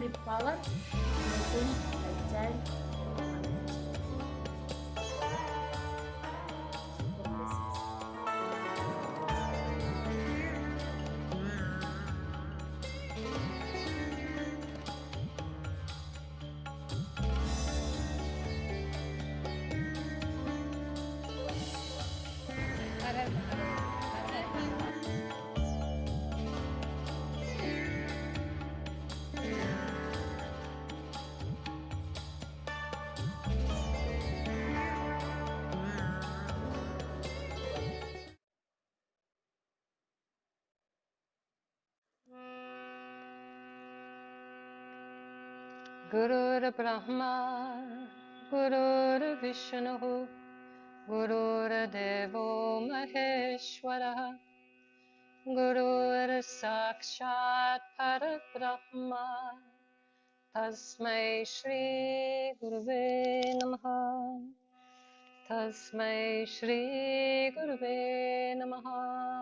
with power, blessing like chant. Gurur Brahma, Gurur Vishnu, Gurur Devo Maheshwara, Gurur Sakshat Parabrahma, Tasmai Shri Guruve Namaha, Tasmai Shri Guruve Namaha.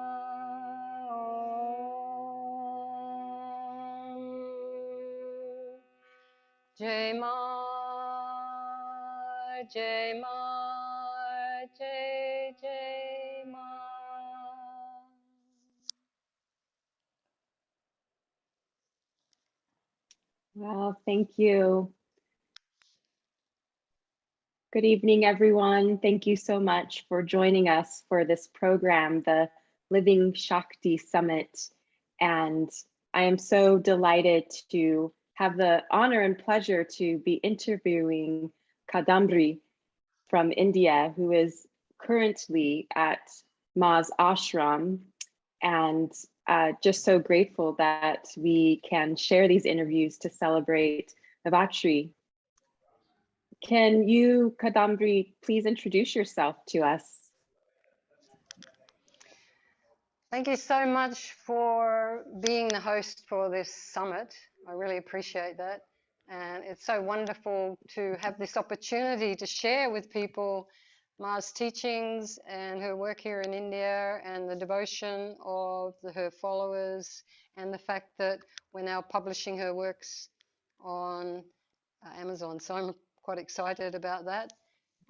Jai Ma, Jai Ma, Jai Jai Ma. Well, thank you. Good evening, everyone. Thank you so much for joining us for this program, the Living Shakti Summit. And I am so delighted to have the honor and pleasure to be interviewing Kadambari from India, who is currently at Maa's ashram. And just so grateful that we can share these interviews to celebrate Navratri. Can you, Kadambari, please introduce yourself to us? Thank you so much for being the host for this summit. I really appreciate that. And it's so wonderful to have this opportunity to share with people Maa's teachings and her work here in India and the devotion of her followers and the fact that we're now publishing her works on Amazon. So I'm quite excited about that.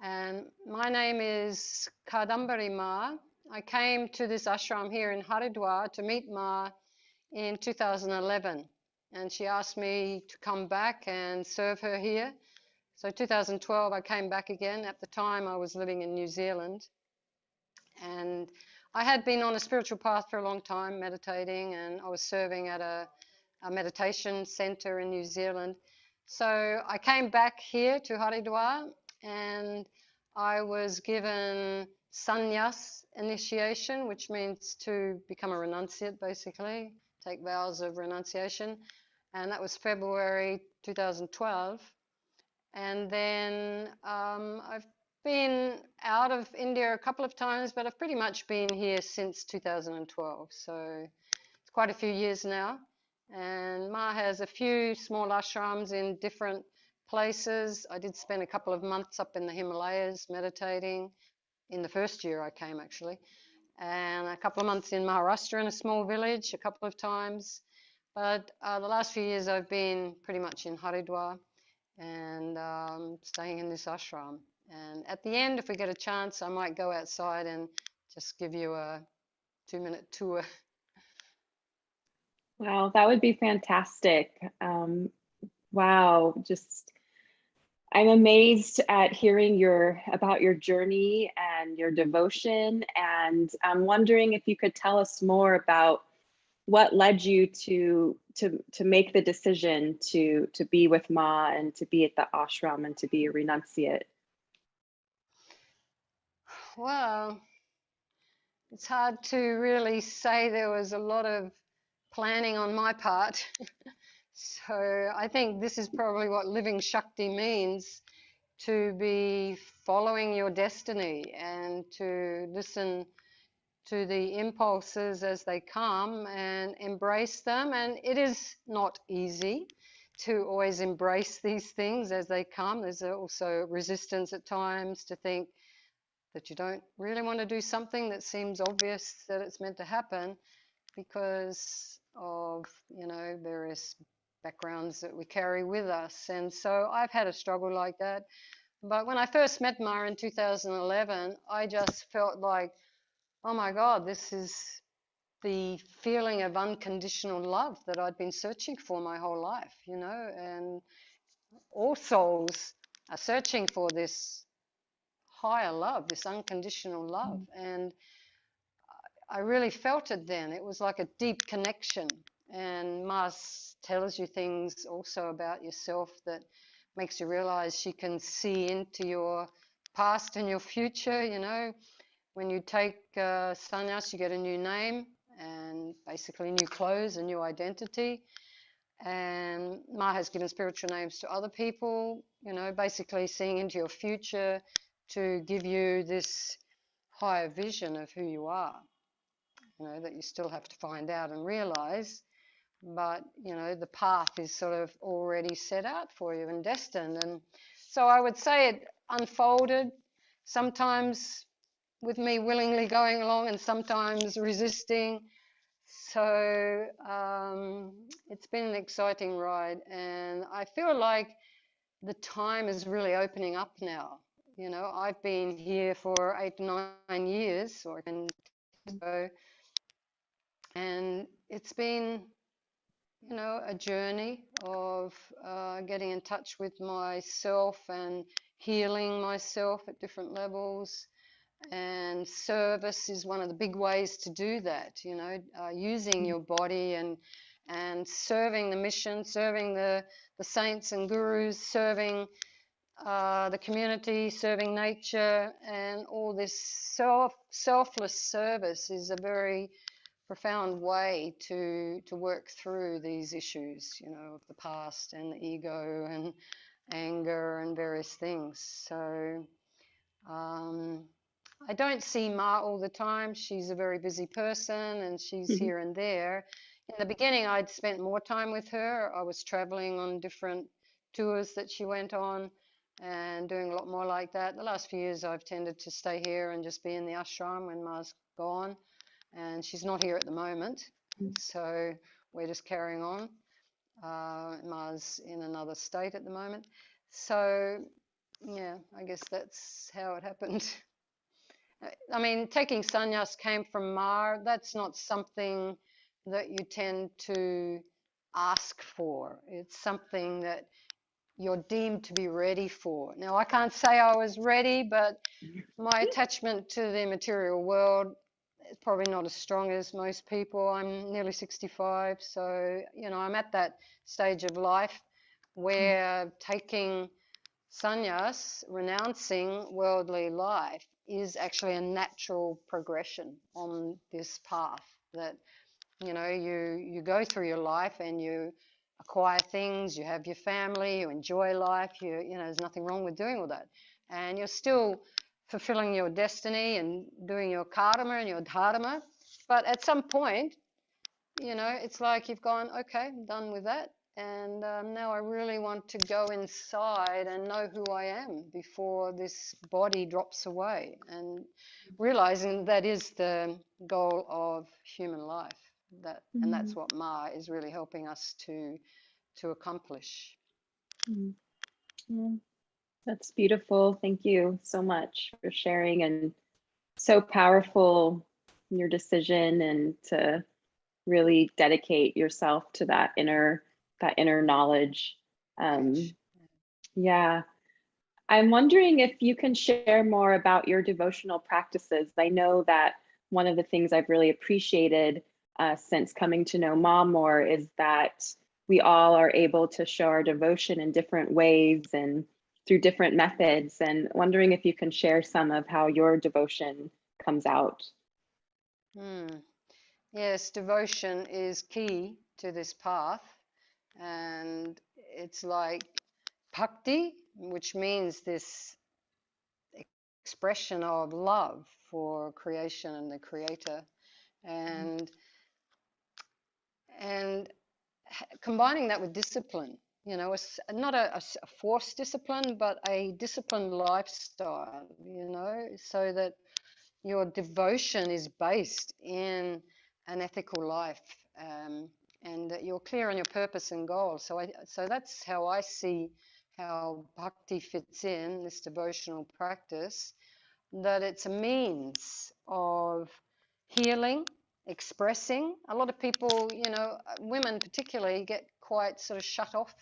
And my name is Kadambari Maa. I came to this ashram here in Haridwar to meet Maa in 2011. And she asked me to come back and serve her here. So 2012, I came back again. At the time, I was living in New Zealand. And I had been on a spiritual path for a long time, meditating, and I was serving at a meditation center in New Zealand. So I came back here to Haridwar, and I was given sannyas initiation, which means to become a renunciate, basically, take vows of renunciation. And that was February 2012. And then I've been out of India a couple of times, but I've pretty much been here since 2012. So it's quite a few years now. And Maa has a few small ashrams in different places. I did spend a couple of months up in the Himalayas meditating in the first year I came, actually. And a couple of months in Maharashtra in a small village a couple of times. But the last few years I've been pretty much in Haridwar and staying in this ashram. And at the end, if we get a chance, I might go outside and just give you a 2-minute tour. Wow, that would be fantastic. Wow, just I'm amazed at hearing about your journey and your devotion. And I'm wondering if you could tell us more about what led you to make the decision to be with Maa and to be at the ashram and to be a renunciate. Well, it's hard to really say there was a lot of planning on my part. So I think this is probably what living Shakti means, to be following your destiny and to listen to the impulses as they come and embrace them. And it is not easy to always embrace these things as they come. There's also resistance at times to think that you don't really want to do something that seems obvious that it's meant to happen because of, various backgrounds that we carry with us. And so I've had a struggle like that. But when I first met Ma in 2011, I just felt like, oh my God, this is the feeling of unconditional love that I'd been searching for my whole life, and all souls are searching for this higher love, this unconditional love. And I really felt it then. It was like a deep connection. And Mars tells you things also about yourself that makes you realize she can see into your past and your future. When you take sannyas, you get a new name and basically new clothes, a new identity. And Ma has given spiritual names to other people, basically seeing into your future to give you this higher vision of who you are, that you still have to find out and realize. But, the path is sort of already set out for you and destined. And so I would say it unfolded, sometimes with me willingly going along and sometimes resisting. So it's been an exciting ride, and I feel like the time is really opening up now. I've been here for 8 to 9 years, or 10 years ago, and it's been, a journey of getting in touch with myself and healing myself at different levels. And service is one of the big ways to do that, using your body and serving the mission, serving the saints and gurus, serving the community, serving nature, and all this selfless service is a very profound way to work through these issues, of the past and the ego and anger and various things. So I don't see Ma all the time. She's a very busy person and she's here and there. In the beginning, I'd spent more time with her. I was traveling on different tours that she went on and doing a lot more like that. The last few years, I've tended to stay here and just be in the ashram when Ma's gone. And she's not here at the moment. So we're just carrying on. Ma's in another state at the moment. So, yeah, I guess that's how it happened. I mean, taking sannyas came from Ma. That's not something that you tend to ask for. It's something that you're deemed to be ready for. Now, I can't say I was ready, but my attachment to the material world is probably not as strong as most people. I'm nearly 65, so, I'm at that stage of life where taking sannyas, renouncing worldly life, is actually a natural progression on this path that, you go through your life and you acquire things, you have your family, you enjoy life, there's nothing wrong with doing all that. And you're still fulfilling your destiny and doing your karma and your dharma. But at some point, it's like you've gone, okay, I'm done with that. And now I really want to go inside and know who I am before this body drops away. And realizing that is the goal of human life. And that's what Ma is really helping us to accomplish. That's beautiful. Thank you so much for sharing, and so powerful in your decision and to really dedicate yourself to that inner knowledge. Yeah. I'm wondering if you can share more about your devotional practices. I know that one of the things I've really appreciated since coming to know Ma more is that we all are able to show our devotion in different ways and through different methods, and wondering if you can share some of how your devotion comes out. Yes, devotion is key to this path, and it's like bhakti, which means this expression of love for creation and the creator, and combining that with discipline, it's not a forced discipline, but a disciplined lifestyle, so that your devotion is based in an ethical life, and that you're clear on your purpose and goal. So that's how I see how bhakti fits in this devotional practice, that it's a means of healing, expressing. A lot of people, women particularly, get quite sort of shut off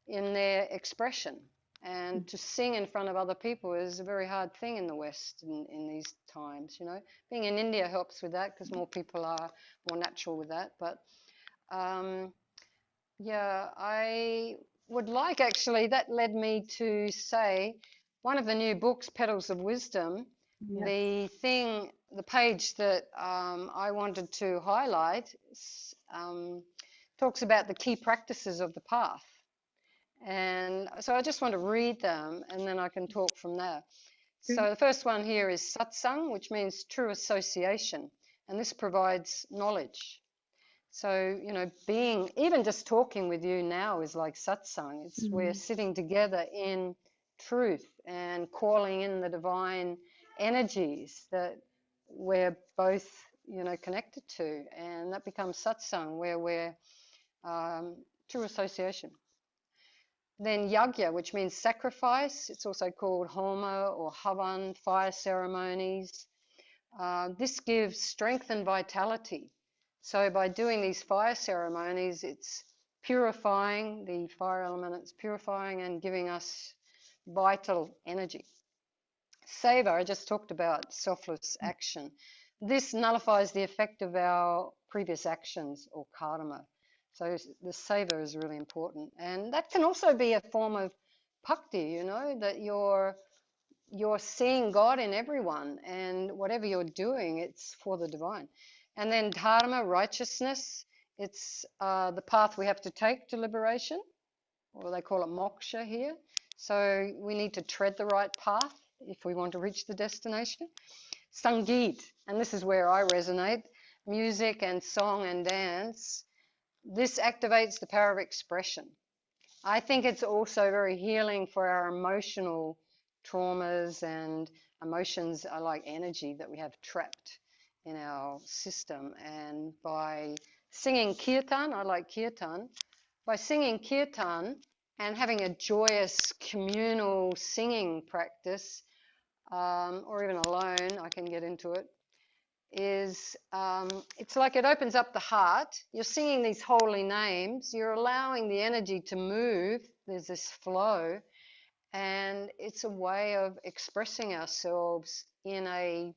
in their expression. And to sing in front of other people is a very hard thing in the West in these times, Being in India helps with that because more people are more natural with that. But I would like, actually, that led me to say one of the new books, Petals of Wisdom, Yes. the page that I wanted to highlight talks about the key practices of the path. And so I just want to read them and then I can talk from there. So the first one here is satsang, which means true association, and this provides knowledge. So, even just talking with you now is like satsang. We're sitting together in truth and calling in the divine energies that we're both, connected to, and that becomes satsang, where we're true association. Then yajna, which means sacrifice. It's also called homa or havan, fire ceremonies. This gives strength and vitality. So by doing these fire ceremonies, it's purifying the fire element, it's purifying and giving us vital energy. Seva, I just talked about selfless action. This nullifies the effect of our previous actions or karma. So the seva is really important. And that can also be a form of bhakti, that you're seeing God in everyone, and whatever you're doing, it's for the divine. And then dharma, righteousness, it's the path we have to take to liberation, or they call it moksha here. So we need to tread the right path if we want to reach the destination. Sangeet, and this is where I resonate, music and song and dance. This activates the power of expression. I think it's also very healing for our emotional traumas, and emotions are like energy that we have trapped in our system. And by singing kirtan, I like kirtan, by singing kirtan and having a joyous communal singing practice, or even alone, I can get into it, is it's like it opens up the heart. You're singing these holy names, you're allowing the energy to move, there's this flow, and it's a way of expressing ourselves in a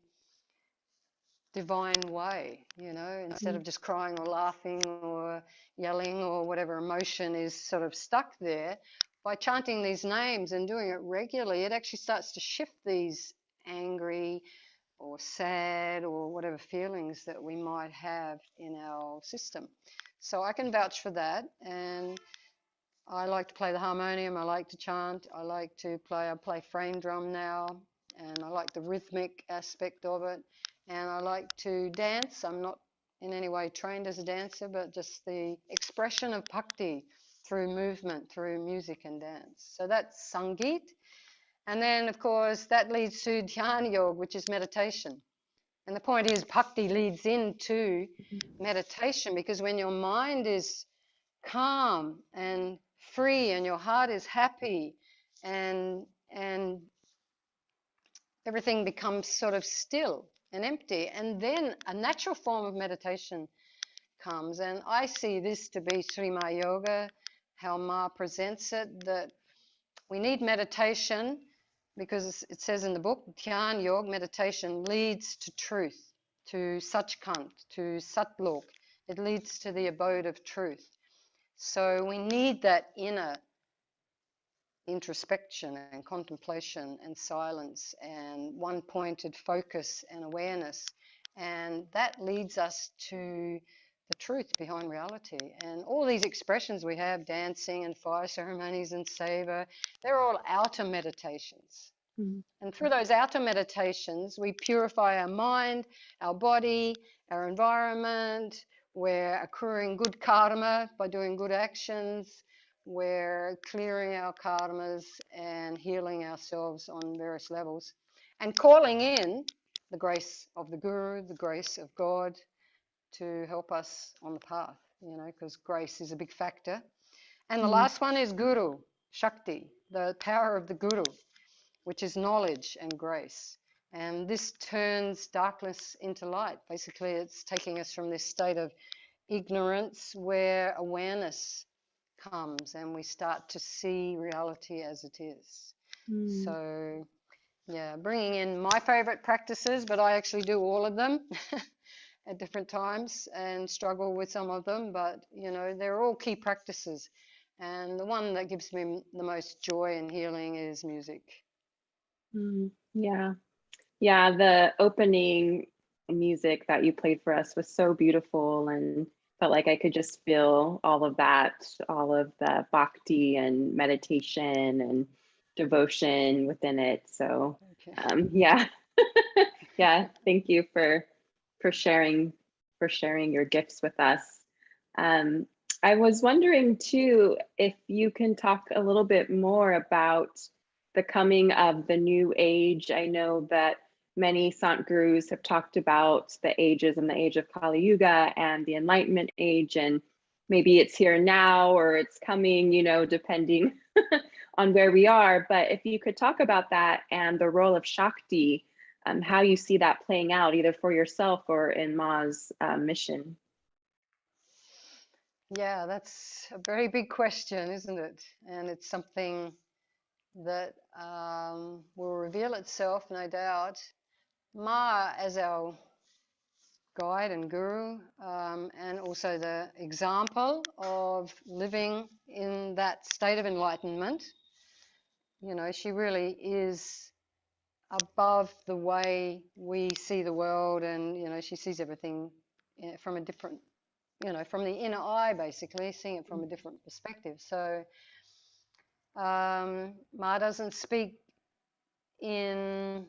divine way, instead of just crying or laughing or yelling or whatever emotion is sort of stuck there. By chanting these names and doing it regularly, it actually starts to shift these angry or sad or whatever feelings that we might have in our system. So I can vouch for that. And I like to play the harmonium, I like to chant, I play frame drum now, and I like the rhythmic aspect of it, and I like to dance. I'm not in any way trained as a dancer, but just the expression of bhakti through movement, through music and dance. So that's Sangeet. And then, of course, that leads to Dhyan Yoga, which is meditation. And the point is, bhakti leads into meditation, because when your mind is calm and free and your heart is happy, and everything becomes sort of still and empty, and then a natural form of meditation comes. And I see this to be Sri Maa Yoga, how Ma presents it, that we need meditation because it says in the book, Dhyan Yoga, meditation leads to truth, to Sachkhand, to Satlok. It leads to the abode of truth. So we need that inner introspection and contemplation and silence and one-pointed focus and awareness. And that leads us to the truth behind reality. And all these expressions we have, dancing and fire ceremonies and seva, they're all outer meditations. And through those outer meditations, we purify our mind, our body, our environment. We're accruing good karma by doing good actions. We're clearing our karmas and healing ourselves on various levels, and calling in the grace of the Guru, the grace of God, to help us on the path. you know, because grace is a big factor. And the Mm. last one is Guru, Shakti, the power of the Guru, which is knowledge and grace. And this turns darkness into light. Basically, it's taking us from this state of ignorance where awareness comes and we start to see reality as it is. Mm. So, yeah, bringing in my favorite practices, but I actually do all of them at different times and struggle with some of them, but you know, they're all key practices. And the one that gives me the most joy and healing is music. Yeah. Yeah, the opening music that you played for us was so beautiful and felt like I could just feel all of that, all of the bhakti and meditation and devotion within it. So Okay. yeah. Yeah, thank you for sharing your gifts with us. I was wondering too if you can talk a little bit more about the coming of the new age. I know that many Sant Gurus have talked about the ages and the age of Kali Yuga and the Enlightenment age, and maybe it's here now or it's coming, you know, depending on where we are. But if you could talk about that and the role of Shakti, how you see that playing out either for yourself or in Ma's mission. Yeah, that's a very big question, isn't it? And it's something that will reveal itself, no doubt. Ma, as our guide and guru, and also the example of living in that state of enlightenment, you know, she really is above the way we see the world, and you know, she sees everything from a different, you know, from the inner eye, basically seeing it from a different perspective. So Ma doesn't speak in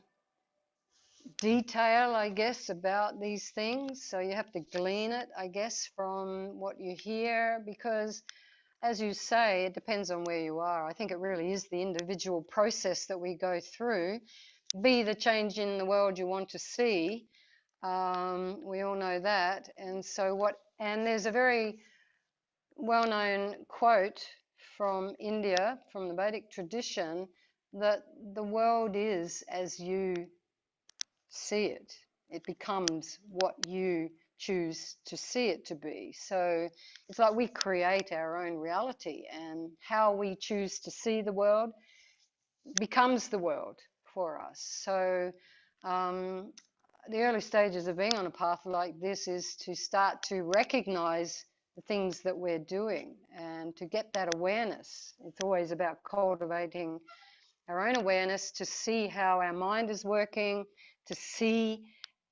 detail, I guess, about these things, so you have to glean it, I guess, from what you hear, because as you say, it depends on where you are. I think it really is the individual process that we go through. Be the change in the world you want to see. We all know that. And so and there's a very well-known quote from India, from the Vedic tradition, that the world is as you see it. It becomes what you choose to see it to be. So it's like we create our own reality, and how we choose to see the world becomes the world for us. So the early stages of being on a path like this is to start to recognize the things that we're doing and to get that awareness. It's always about cultivating our own awareness to see how our mind is working, to see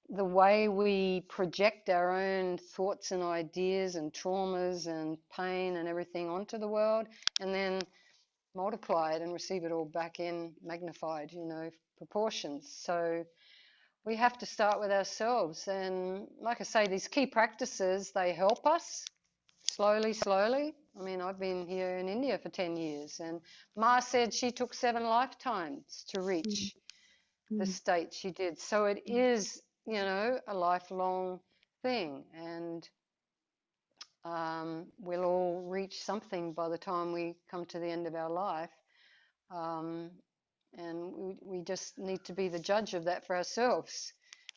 the way we project our own thoughts and ideas and traumas and pain and everything onto the world, and then multiply it and receive it all back in magnified, you know, proportions. So we have to start with ourselves. And like I say, these key practices, they help us slowly, slowly. I mean, I've been here in India for 10 years, and Ma said she took 7 lifetimes to reach the state she did. So it is, you know, a lifelong thing, and we'll all reach something by the time we come to the end of our life. And we just need to be the judge of that for ourselves.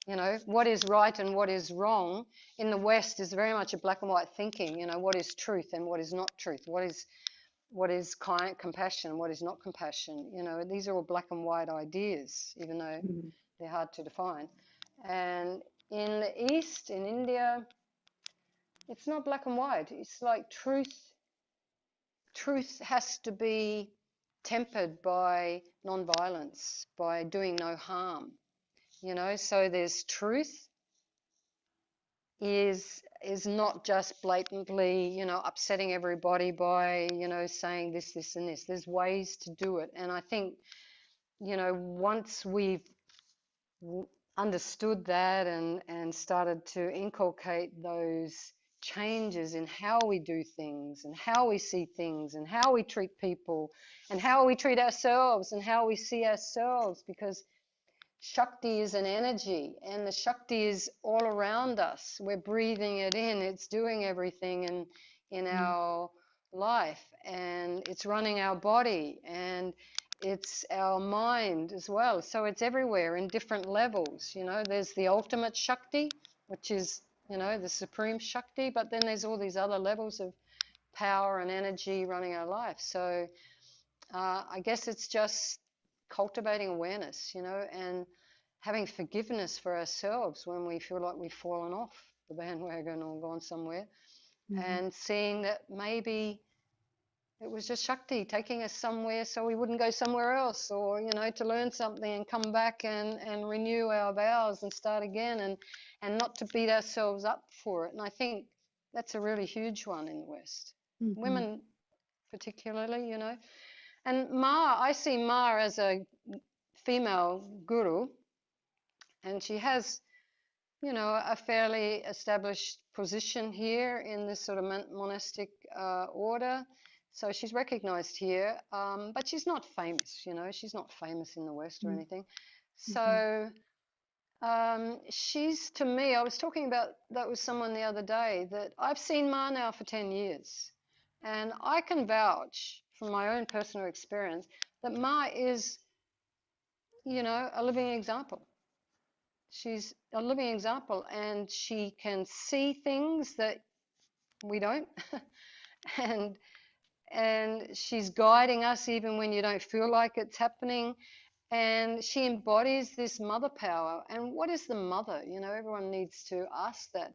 You know, what is right and what is wrong in the West is very much a black and white thinking. You know, what is truth and what is not truth? What is compassion? What is not compassion? You know, these are all black and white ideas, even though they're hard to define. And in the East, in India, it's not black and white. It's like truth has to be tempered by non-violence, by doing no harm. You know, so there's truth is not just blatantly, you know, upsetting everybody by, you know, saying this, this, and this. There's ways to do it. And I think, you know, once we've understood that and started to inculcate those changes in how we do things and how we see things and how we treat people and how we treat ourselves and how we see ourselves, because Shakti is an energy, and the Shakti is all around us. We're breathing it in. It's doing everything in our life, and it's running our body, and it's our mind as well. So it's everywhere in different levels. You know, there's the ultimate Shakti, which is, you know, the supreme Shakti, but then there's all these other levels of power and energy running our life. So I guess it's just cultivating awareness, you know, and having forgiveness for ourselves when we feel like we've fallen off the bandwagon or gone somewhere, and seeing that maybe it was just Shakti taking us somewhere so we wouldn't go somewhere else, or, you know, to learn something and come back and renew our vows and start again, and not to beat ourselves up for it. And I think that's a really huge one in the West. Women particularly, you know. And Ma, I see Ma as a female guru, and she has, you know, a fairly established position here in this sort of monastic order. So she's recognized here, but she's not famous, you know, she's not famous in the West or anything. So she's, to me, I was talking about that with someone the other day, that I've seen Ma now for 10 years. And I can vouch from my own personal experience that Ma is, you know, a living example. She's a living example, and she can see things that we don't. and she's guiding us even when you don't feel like it's happening. And she embodies this mother power. And what is the mother? You know, everyone needs to ask that.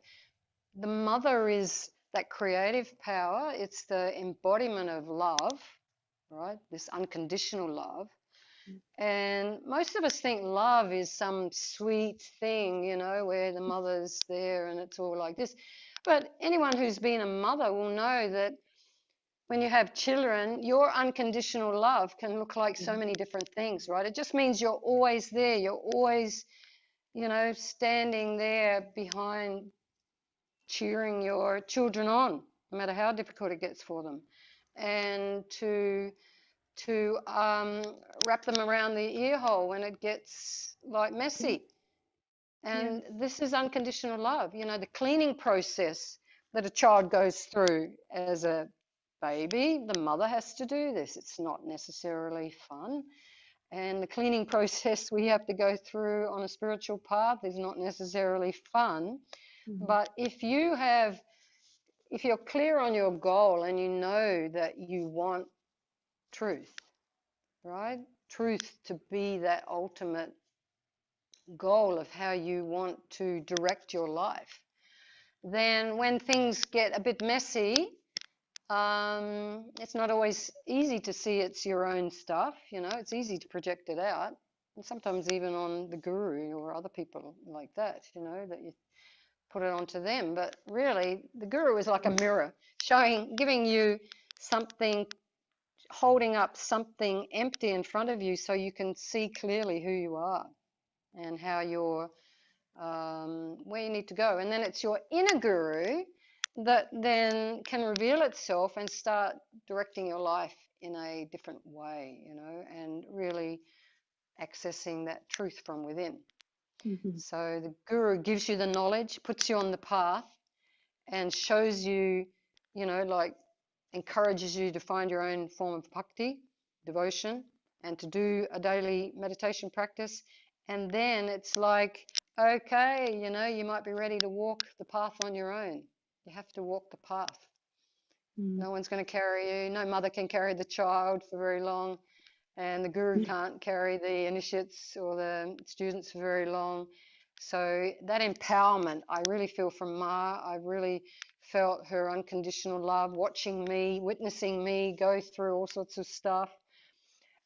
The mother is that creative power. It's the embodiment of love, right? This unconditional love. And most of us think love is some sweet thing, you know, where the mother's there and it's all like this. But anyone who's been a mother will know that when you have children, your unconditional love can look like so many different things, right? It just means you're always there. You're always, you know, standing there behind, cheering your children on, no matter how difficult it gets for them. And to wrap them around the ear hole when it gets like messy. And this is unconditional love. You know, the cleaning process that a child goes through as a baby, the mother has to do this. It's not necessarily fun. And the cleaning process we have to go through on a spiritual path is not necessarily fun. But if you're clear on your goal and you know that you want truth, right? Truth to be that ultimate goal of how you want to direct your life. Then when things get a bit messy, it's not always easy to see it's your own stuff, you know, it's easy to project it out. And sometimes even on the guru or other people like that, you know, that you put it onto them. But really, the guru is like a mirror, giving you something, holding up something empty in front of you so you can see clearly who you are and how you're, where you need to go. And then it's your inner guru that then can reveal itself and start directing your life in a different way, you know, and really accessing that truth from within. So the guru gives you the knowledge, puts you on the path, and shows you, you know, like encourages you to find your own form of bhakti, devotion, and to do a daily meditation practice. And then it's like, okay, you know, you might be ready to walk the path on your own. You have to walk the path. No one's going to carry you. No mother can carry the child for very long. And the guru can't carry the initiates or the students for very long. So that empowerment, I really feel from Ma. I really felt her unconditional love, watching me, witnessing me go through all sorts of stuff,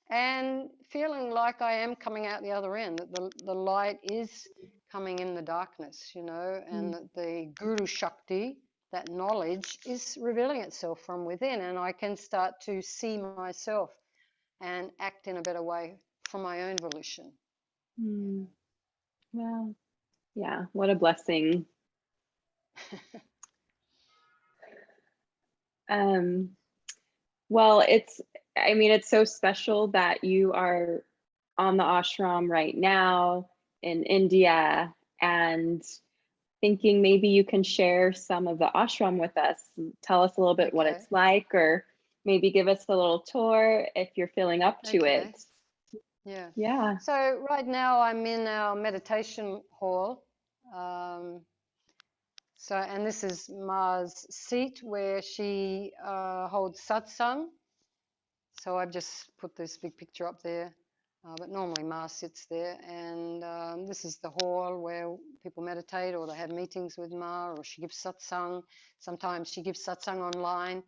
and feeling like I am coming out the other end, that the light is coming in the darkness, you know, and that the Guru Shakti, that knowledge, is revealing itself from within, and I can start to see myself and act in a better way from my own volition. Wow. Yeah, what a blessing. Well, it's so special that you are on the ashram right now in India, and thinking maybe you can share some of the ashram with us. Tell us a little bit what Okay. it's like, or maybe give us a little tour if you're feeling up to Okay. it. Yeah. Yeah. So right now I'm in our meditation hall. And this is Ma's seat where she holds satsang. So I've just put this big picture up there, but normally Ma sits there. And this is the hall where people meditate, or they have meetings with Ma, or she gives satsang. Sometimes she gives satsang online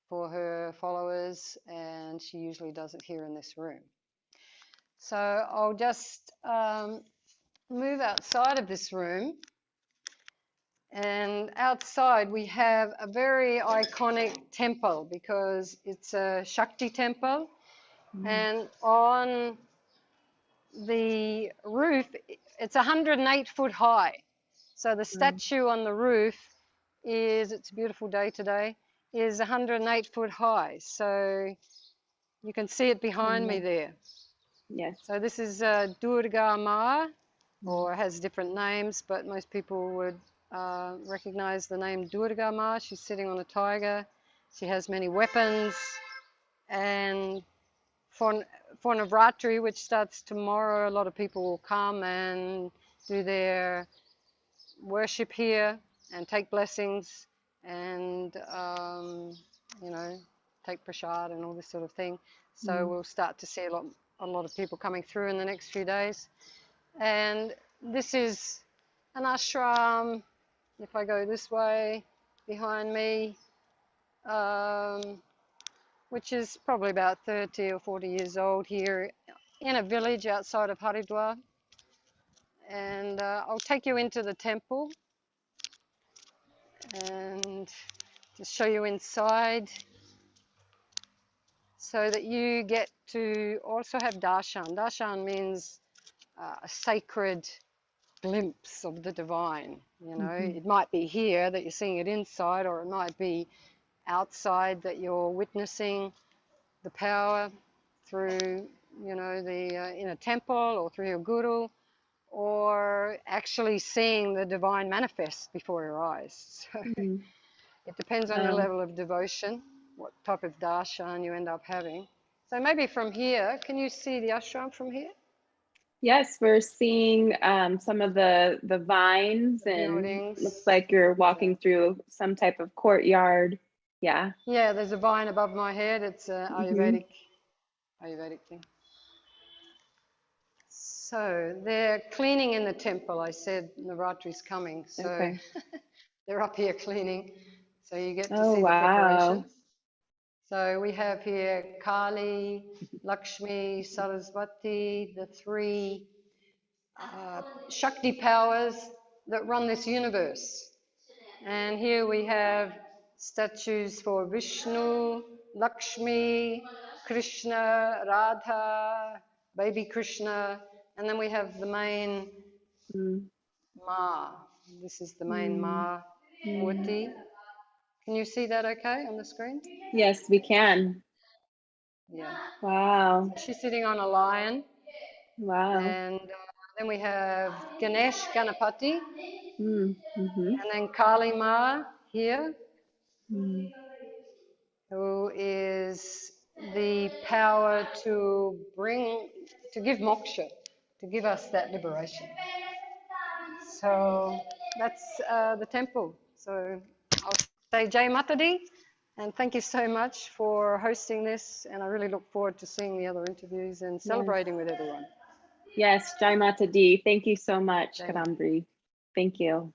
for her followers, and she usually does it here in this room. So I'll just move outside of this room. And outside we have a very iconic temple because it's a Shakti temple. And on the roof, it's 108 foot high. So the statue on the roof is, it's a beautiful day today, is 108 foot high. So you can see it behind me there. Yes. So this is Durga Maa, or has different names, but most people would recognize the name Durga Maa. She's sitting on a tiger. She has many weapons. And for Navratri, which starts tomorrow, a lot of people will come and do their worship here and take blessings and, you know, take prasad and all this sort of thing. So we'll start to see a lot of people coming through in the next few days. And this is an ashram. If I go this way, behind me, which is probably about 30 or 40 years old here in a village outside of Haridwar. And I'll take you into the temple and just show you inside so that you get to also have darshan. Darshan means a sacred glimpse of the divine. You know, it might be here that you're seeing it inside, or it might be outside that you're witnessing the power through, you know, in a temple or through your guru, or actually seeing the divine manifest before your eyes. So it depends on your level of devotion, what type of darshan you end up having. So maybe from here, can you see the ashram from here? Yes, we're seeing some of the vines, and Buildings. looks like you're walking through some type of courtyard. Yeah. Yeah, there's a vine above my head. It's an Ayurvedic thing. So they're cleaning in the temple. I said Navratri's coming, so Okay. they're up here cleaning. So you get to Oh, see the wow. preparations. So we have here Kali, Lakshmi, Saraswati, the three Shakti powers that run this universe. And here we have statues for Vishnu, Lakshmi, Krishna, Radha, baby Krishna, and then we have the main Ma. This is the main Ma Murti. Can you see that okay on the screen? Yes, we can. Yeah. Wow. She's sitting on a lion. Wow. And then we have Ganesh Ganapati, Mm-hmm. and then Kali Ma here, who is the power to give moksha, to give us that liberation. So that's the temple. So I'll say Jai Mata Di, and thank you so much for hosting this, and I really look forward to seeing the other interviews and celebrating with everyone. Yes, Jai Mata Di. Thank you so much, Jai Mata. Kadambari. Thank you.